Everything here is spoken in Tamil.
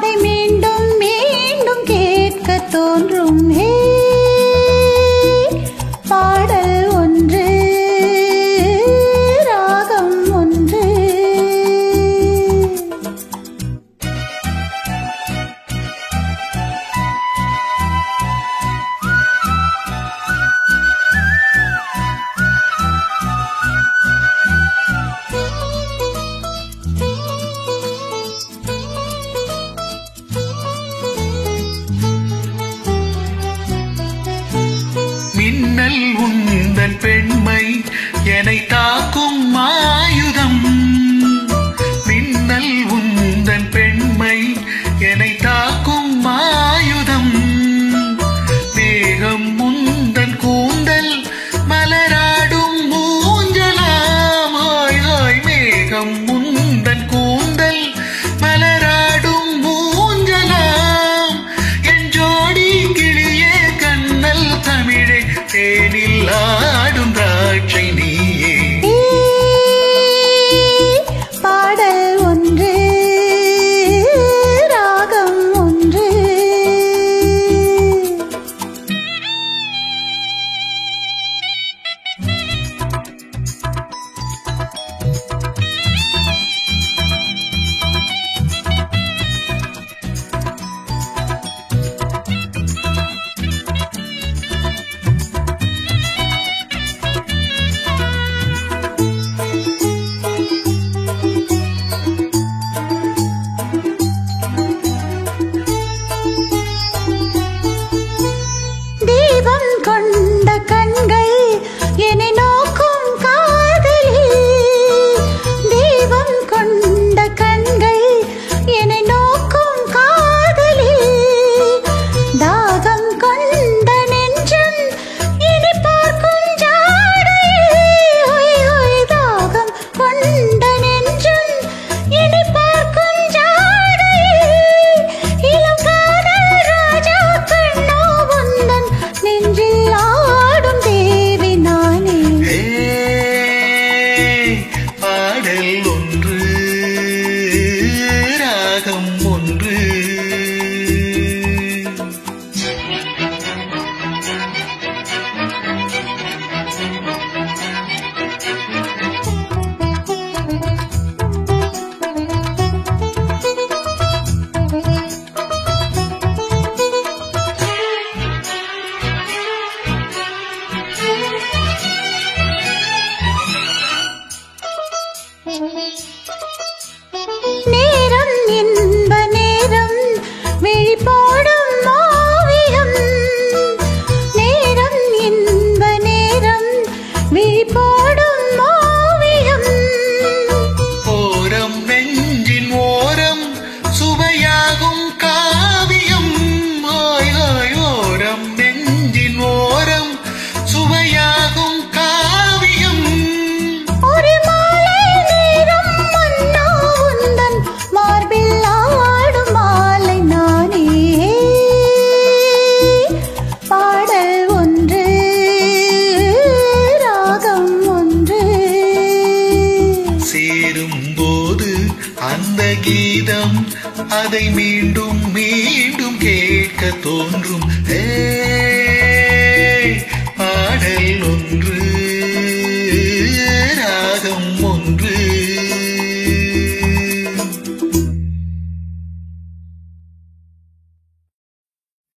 அதை மீண்டும் மீண்டும் கேட்க தோன்றும். பாடல் ஒன்று ராகம் ஒன்று. மின்னல் உந்தன் பெண்மை என்னை தாக்கும் ஆயுதம். மின்னல் உந்தன் பெண்மை என்னை தாக்கும் ஆயுதம். மேகம் உந்தன் கூந்தல் மலராடும் ஊஞ்சலாம். ஆய் ஆய் மேகம் உந்தன் கூந்தல் மலராடும் ஊஞ்சலாம். என் ஜோடி கிளியே கண்ணல் தமிழே தேனில் ஆடும் திராட்சை நீயே. பாடல் ஒன்று ராகம் ஒன்று. தீபம் கொண்ட கண்கள் என்னை நோக்கும் காதலி. தீபம் கொண்ட கண்கள் என்னை நோக்கும் காதலி. தாகம் கொண்ட நெஞ்சம் என்னை பார்க்கும் ஜாடையே. தாகம் கொண்ட நெஞ்சம் என்னை பார்க்கும் ஜாடையே. இளம் காதல் ராஜா கண்ணோ உந்தன் நெஞ்சில் ஆடும் தேவி நானே. பாடல் ஒன்று ராகம் ஒன்று. நேரம் இன்ப நேரம் விழி போடும் ஓவியம். நேரம் இன்ப நேரம் விழி போடும் ஓவியம். ஓரம் நெஞ்சின் ஓரம் சுவையாகும் காவியம். ஓய் ஓய் ஓரம் நெஞ்சின் ஓரம் சுவையாகும் காவியம். ஒரு மாலை நேரம் மன்னோ உந்தன் மார்பில் ஆடும் மாலை நானே. பாடல் ஒன்று ராகம் ஒன்று. சேரும் போது அந்த கீதம் அதை மீண்டும் மீண்டும் கேட்க தோன்றும்.